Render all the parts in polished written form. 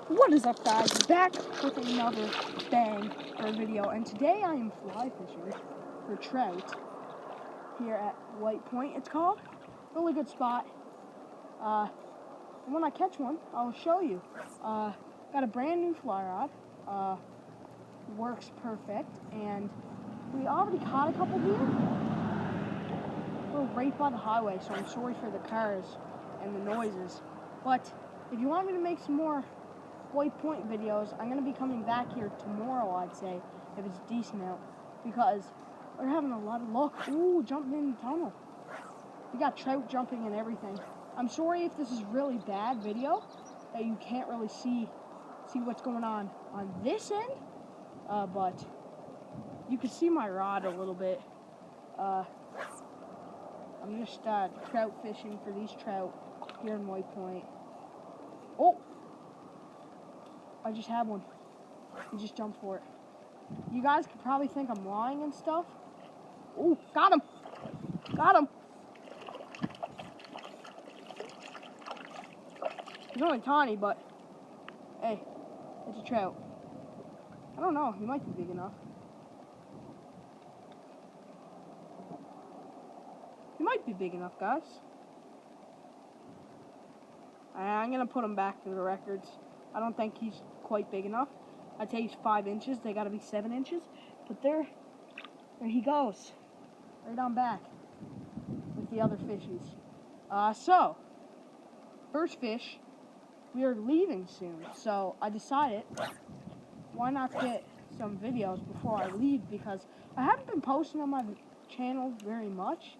What is up, guys? Back with another bang for a video, and today I am fly fishing for trout here at White Point. It's called. Really good spot. And when I catch one, I'll show you. Got a brand new fly rod. Works perfect, and we already caught a couple here. We're right by the highway, so I'm sorry for the cars and the noises. But if you want me to make some more White Point videos, I'm going to be coming back here tomorrow, I'd say, if it's decent out, because we're having a lot of luck. Ooh, jumping in the tunnel. We got trout jumping and everything. I'm sorry if this is really bad video, that you can't really see what's going on this end, but you can see my rod a little bit. I'm just trout fishing for these trout here in White Point. Oh! I just had one. He just jumped for it. You guys could probably think I'm lying and stuff. Ooh, got him! Got him! He's only tiny, but hey, it's a trout. I don't know, he might be big enough. He might be big enough, guys. I'm gonna put him back for the records. I don't think he's quite big enough. I'd say he's 5 inches. They gotta be 7 inches. But there he goes. Right on back with the other fishies. So, first fish, we are leaving soon. So I decided, why not get some videos before I leave? Because I haven't been posting on my channel very much.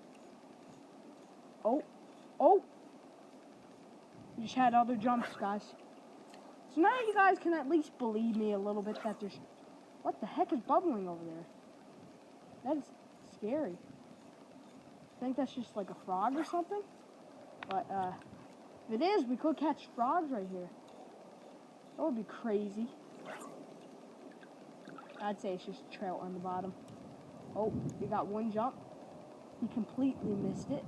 Oh. We just had other jumps, guys. So now you guys can at least believe me a little bit that there's... What the heck is bubbling over there? That is scary. I think that's just like a frog or something. But, if it is, we could catch frogs right here. That would be crazy. I'd say it's just a trout on the bottom. Oh, he got one jump. He completely missed it.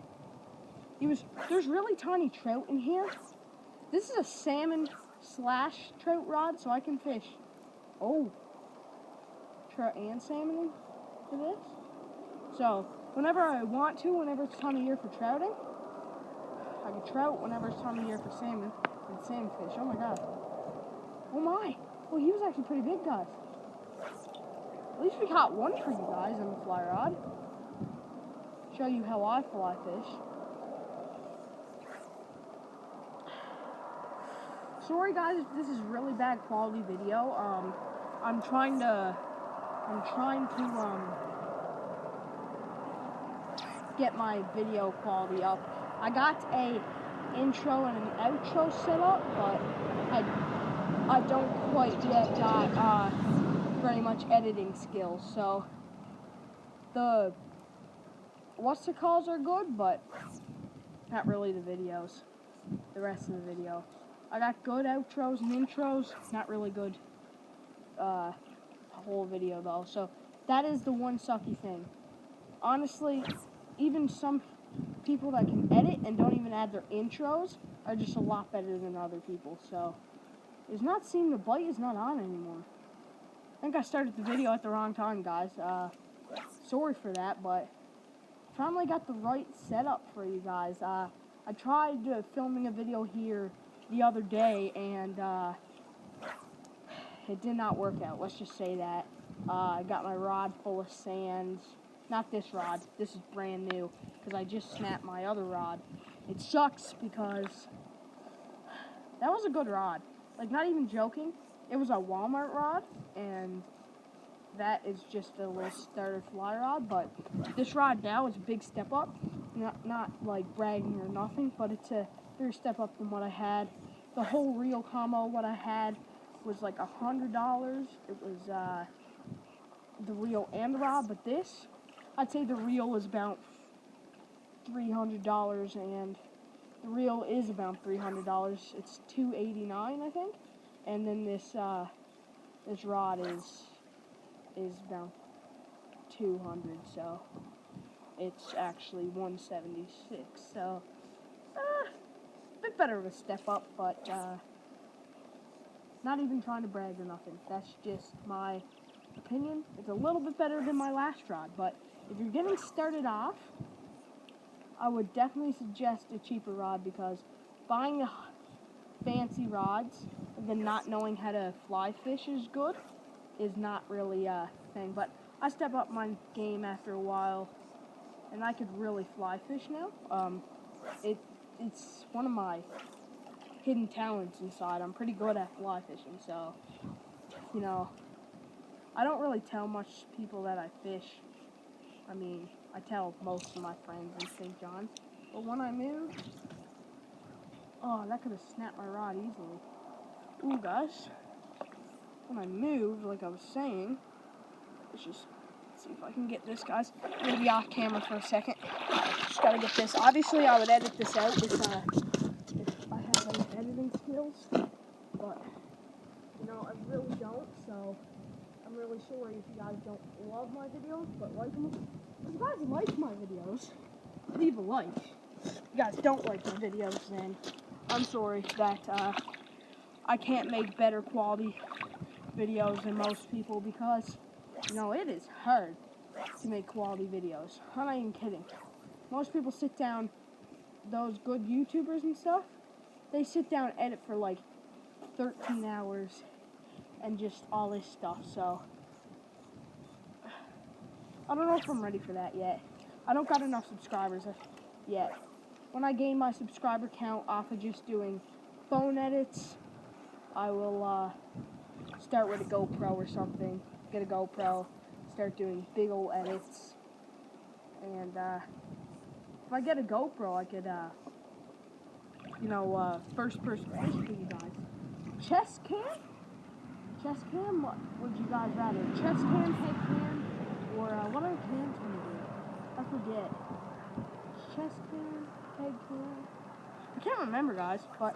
There's really tiny trout in here. This is a salmon / trout rod, so I can fish. Oh, trout and salmon for this. So, whenever I want to, whenever it's time of year for trouting, I can trout whenever it's time of year for salmon and salmon fish. Oh my god. Oh my. Well, he was actually pretty big, guys. At least we caught one for you guys on the fly rod. Show you how I fly fish. Sorry guys if this is really bad quality video. I'm trying to get my video quality up. I got a intro and an outro set up, but I don't quite yet got very much editing skills. So the what's it calls are good, but not really the videos. The rest of the video. I got good outros and intros, not really good whole video though. So that is the one sucky thing. Honestly, even some people that can edit and don't even add their intros are just a lot better than other people. So it's not seeing the bite is not on anymore. I think I started the video at the wrong time, guys. Sorry for that, but finally got the right setup for you guys. I tried filming a video here the other day, and it did not work out. Let's just say that. I got my rod full of sand. Not this rod. This is brand new, because I just snapped my other rod. It sucks because that was a good rod. Like, not even joking. It was a Walmart rod, and that is just a little starter fly rod, but this rod now is a big step up. Not like bragging or nothing, but it's a bigger step up than what I had. The whole reel combo, what I had, was like $100. It was the reel and the rod, but this, I'd say the reel is about $300, and the reel is about $300. It's $289, I think, and then this rod is about 200, so it's actually 176. So a bit better of a step up, but Not even trying to brag or nothing. That's just my opinion. It's a little bit better than my last rod, but if you're getting started off, I would definitely suggest a cheaper rod, because buying a fancy rods and then not knowing how to fly fish is good is not really a thing. But I step up my game after a while, and I could really fly fish now. It's one of my hidden talents inside. I'm pretty good at fly fishing, so you know, I don't really tell much people that I fish. I mean, I tell most of my friends in St. John's, but when I moved, oh, that could have snapped my rod easily. Ooh, guys, when I moved, like I was saying, let's just see if I can get this, guys. I'm gonna be off camera for a second. Just gotta get this. Obviously, I would edit this out if I have any editing skills, but you know, I really don't. So I'm really sorry if you guys don't love my videos, but like them. If you guys like my videos, leave a like. If you guys don't like my videos, then I'm sorry that I can't make better quality videos than most people, because you know, it is hard to make quality videos. I'm not even kidding. Most people sit down, those good YouTubers and stuff, they sit down and edit for like 13 hours and just all this stuff. So I don't know if I'm ready for that yet. I don't got enough subscribers yet. When I gain my subscriber count off of just doing phone edits, I will start with a GoPro or something. Get a GoPro, start doing big old edits. And if I get a GoPro, I could, first person fish for you guys. Chest cam? Chest cam? What would you guys rather? Chest cam, head cam, or what other cams can you do? I forget. Chest cam, head cam. I can't remember, guys, but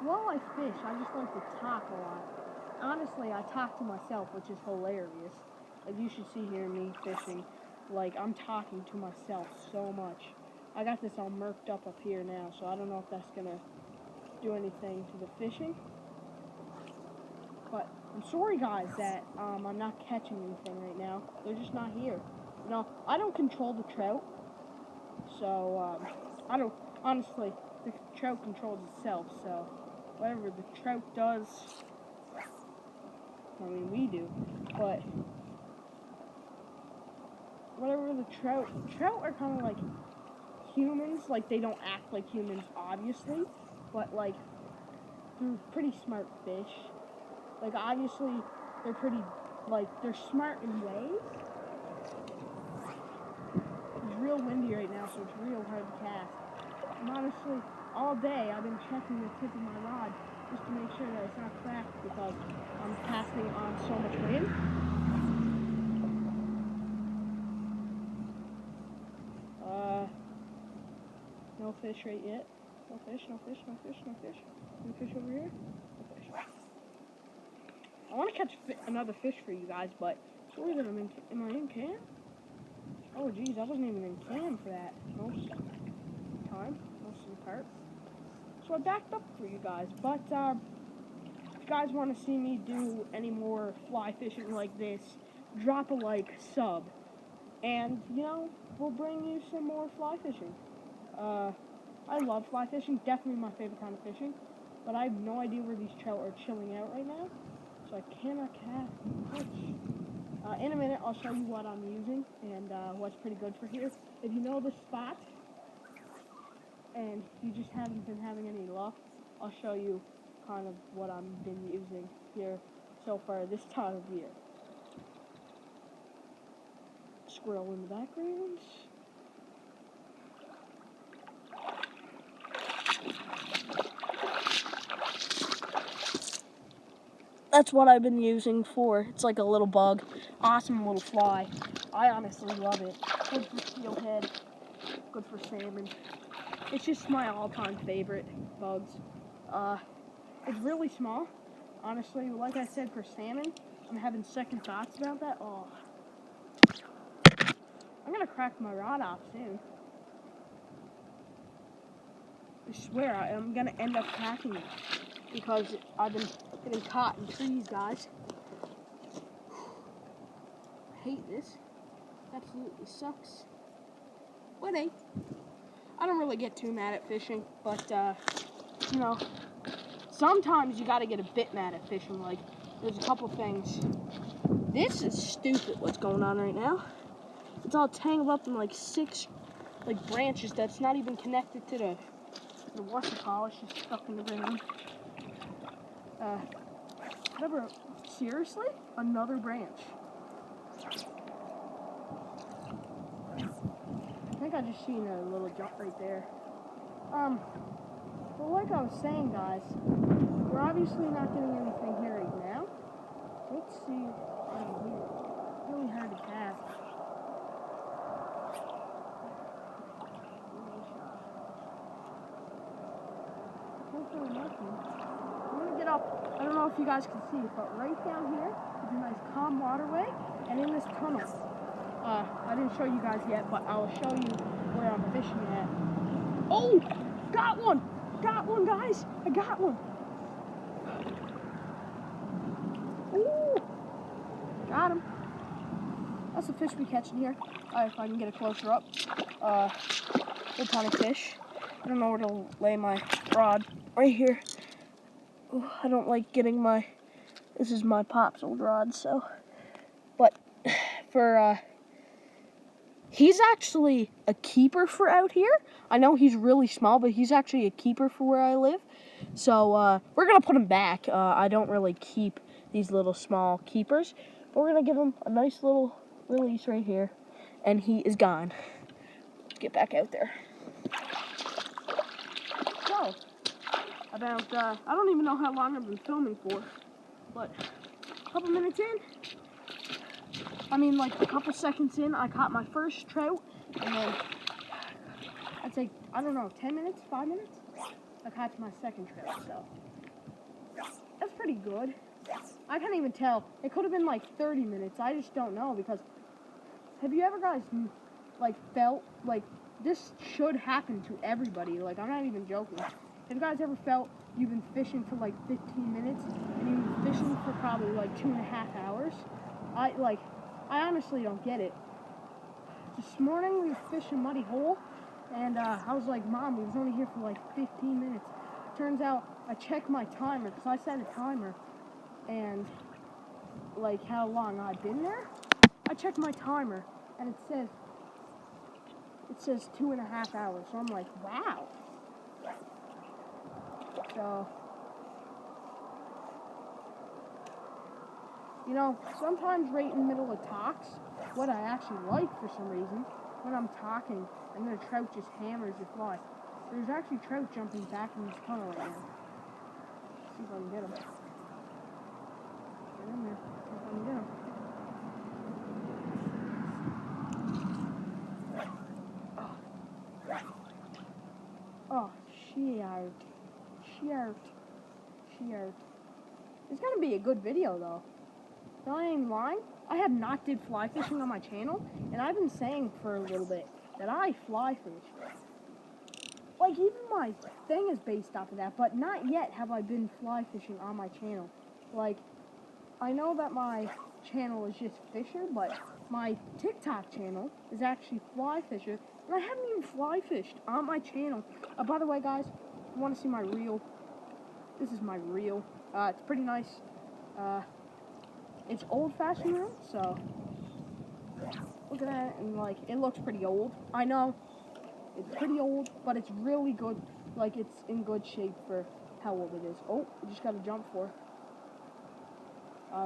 while I fish, I just like to talk a lot. Honestly, I talk to myself, which is hilarious. Like, you should see here me fishing. Like, I'm talking to myself so much. I got this all murked up here now, so I don't know if that's gonna do anything to the fishing. But I'm sorry, guys, that I'm not catching anything right now. They're just not here. You know, I don't control the trout, so I don't. Honestly, the trout controls itself. So whatever the trout does, I mean, we do. But whatever the trout are kind of like humans. Like, they don't act like humans, obviously, but like, they're pretty smart fish. Like, obviously, they're pretty, like, they're smart in ways. It's real windy right now, so it's real hard to cast. And honestly, all day I've been checking the tip of my rod just to make sure that it's not cracked, because I'm casting on so much wind. No fish right yet. No fish, no fish, no fish, no fish. No fish over here. No fish. I want to catch another fish for you guys, but sorry that am I in cam? Oh geez, I wasn't even in cam for that most of the part. So I backed up for you guys, but if you guys want to see me do any more fly fishing like this, drop a like, sub, and you know, we'll bring you some more fly fishing. I love fly fishing, definitely my favorite kind of fishing, but I have no idea where these trout are chilling out right now, so I cannot catch much. In a minute, I'll show you what I'm using and what's pretty good for here. If you know the spot and you just haven't been having any luck, I'll show you kind of what I've been using here so far this time of year. Squirrel in the background. That's what I've been using for. It's like a little bug. Awesome little fly. I honestly love it. Good for steelhead. Good for salmon. It's just my all-time favorite bugs. It's really small. Honestly, like I said, for salmon, I'm having second thoughts about that. Oh. I'm gonna crack my rod off soon. I swear I'm gonna end up catching it because I've been getting caught in trees, guys. I hate this. Absolutely sucks. But hey, I don't really get too mad at fishing, but you know, sometimes you gotta get a bit mad at fishing. Like, there's a couple things. This is stupid what's going on right now. It's all tangled up in like 6 branches that's not even connected to the whatchamacallit. It's just stuck in the ground. Whatever. Seriously? Another branch. I think I just seen a little jump right there. Well, like I was saying, guys, we're obviously not getting anything here right now. Let's see over here. It's really hard to cast. I'm gonna get up. I don't know if you guys can see it, but right down here is a nice calm waterway, and in this tunnel, I didn't show you guys yet, but I'll show you where I'm fishing at. Oh, got one! Got one, guys! I got one! Ooh! Got him. That's the fish we catch in here. If I can get a closer up. Good kind of fish. I don't know where to lay my rod. Right here. Ooh, I don't like getting this is my pop's old rod, so. But he's actually a keeper for out here. I know he's really small, but he's actually a keeper for where I live. So we're going to put him back. I don't really keep these little small keepers, but we're going to give him a nice little release right here. And he is gone. Let's get back out there. So, about, I don't even know how long I've been filming for, but a couple minutes in, I mean like a couple seconds in, I caught my first trout, and then I'd say, I don't know, 10 minutes, 5 minutes, I caught my second trout, so that's pretty good. I can't even tell. It could have been like 30 minutes, I just don't know, because have you ever guys like felt like this should happen to everybody? Like, I'm not even joking. Have you guys ever felt you've been fishing for like 15 minutes and you've been fishing for probably like 2.5 hours? I honestly don't get it. This morning we were fishing Muddy Hole, and I was like, Mom, we was only here for like 15 minutes. Turns out I checked my timer, because I set a timer, and like how long I've been there. I checked my timer, and it says 2.5 hours. So I'm like, wow. So, you know, sometimes right in the middle of talks, what I actually like for some reason, when I'm talking and the trout just hammers the fly, there's actually trout jumping back in this tunnel right now. Let's see if I can get them. Get in there. See if I can get them. Oh, shit. It's gonna be a good video though. I ain't lying. I have not did fly fishing on my channel, and I've been saying for a little bit that I fly fish. Like, even my thing is based off of that, but not yet have I been fly fishing on my channel. Like, I know that my channel is just Fisher, but my TikTok channel is actually Fly Fisher, and I haven't even fly fished on my channel. By the way, guys, if you want to see my reel, this is my reel. It's pretty nice. It's old-fashioned reel, so look at that, and like, it looks pretty old. I know it's pretty old, but it's really good. Like, it's in good shape for how old it is. Oh, we just got to jump for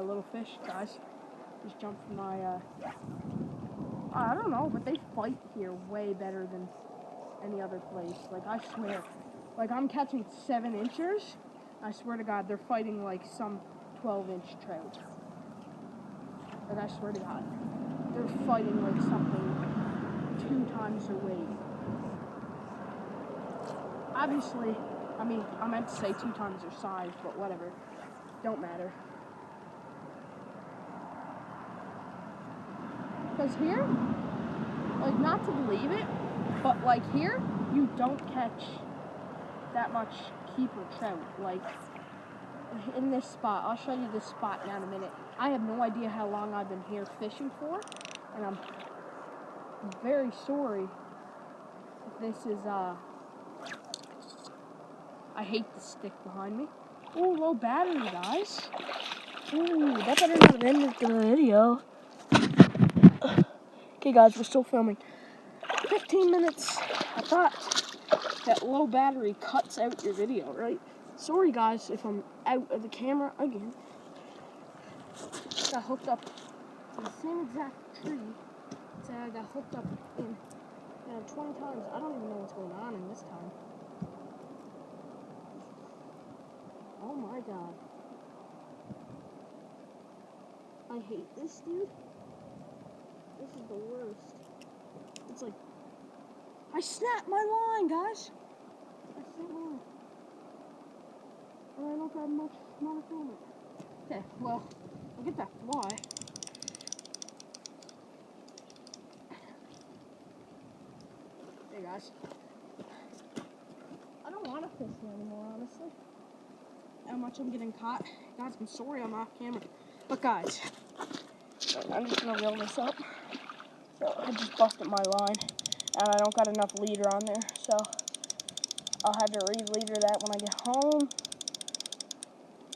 little fish, guys. Just jumped from my, I don't know, but they fight here way better than any other place. Like, I swear. Like, I'm catching 7-inchers. I swear to God, they're fighting like some 12-inch trout. Like, I swear to God. They're fighting like something 2 times their weight. Obviously, I mean, I meant to say 2 times their size, but whatever. Don't matter. Because here, like, not to believe it, but like here, you don't catch that much keeper trout. Like, in this spot, I'll show you this spot now in a minute. I have no idea how long I've been here fishing for, and I'm very sorry if this is, I hate the stick behind me. Oh, low battery, guys. Ooh, that better not have ended the video. Okay, guys, we're still filming. 15 minutes. I thought that low battery cuts out your video, right? Sorry, guys, if I'm out of the camera again. Got hooked up to the same exact tree that I got hooked up in 20 times. I don't even know what's going on in this time. Oh my god. I hate this, dude. This is the worst. It's like, I snapped my line, guys. I snapped my line. And I don't have much monofilament. Okay, well, I'll get that fly. Hey, guys. I don't want to fish here anymore, honestly. How much I'm getting caught. Guys, I'm sorry I'm off camera. But, guys, I'm just going to reel this up. So, I just busted my line. And I don't got enough leader on there. So, I'll have to re-leader that when I get home.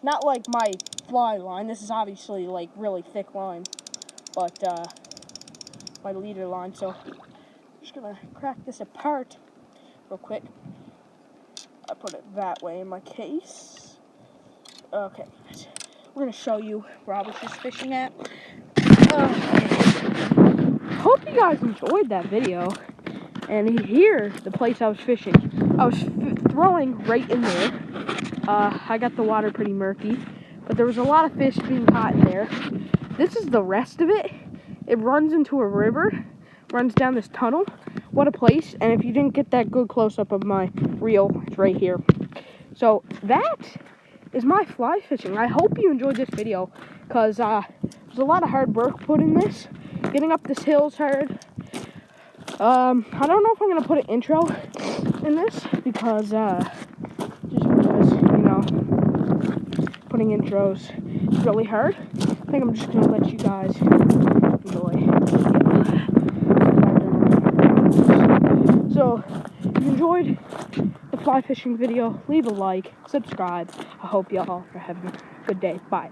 Not like my fly line. This is obviously, like, really thick line. But, my leader line. So, I'm just going to crack this apart real quick. I put it that way in my case. Okay, guys. We're going to show you where I was just fishing at. Hope you guys enjoyed that video. And here, the place I was fishing. I was throwing right in there. I got the water pretty murky. But there was a lot of fish being caught in there. This is the rest of it. It runs into a river. Runs down this tunnel. What a place. And if you didn't get that good close-up of my reel, it's right here. So, that is my fly fishing. I hope you enjoyed this video. Because there's a lot of hard work put in this. Getting up this hill's hard. I don't know if I'm going to put an intro in this. Because, you know, putting intros is really hard. I think I'm just going to let you guys enjoy. So, if you enjoyed the fly fishing video, leave a like, subscribe. I hope y'all are having a good day. Bye.